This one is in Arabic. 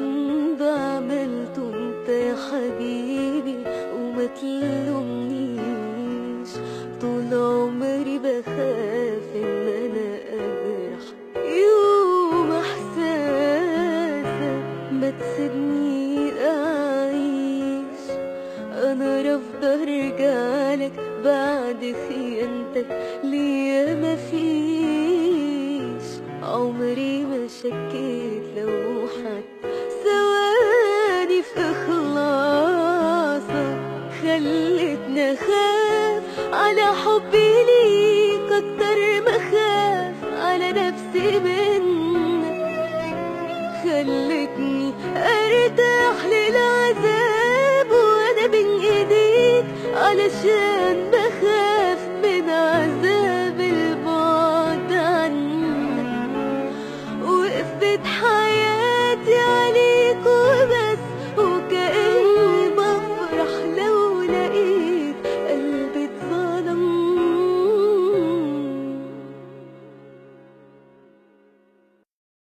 ذنب عملته انت يا حبيبي وما تلومنيش. طول عمري بخاف ان انا اجرح يوم احساسك، ما تسيبني اعيش. انا رافضة ارجعلك بعد خيانتك ليا مفيش. عمري ما شكيت لو حتى ثواني في إخلاصك، خلتني أخاف على حبي ليك أكتر ما أخاف على نفسي منك. خلتني أرتاح للعذاب وأنا بين إيديك علشان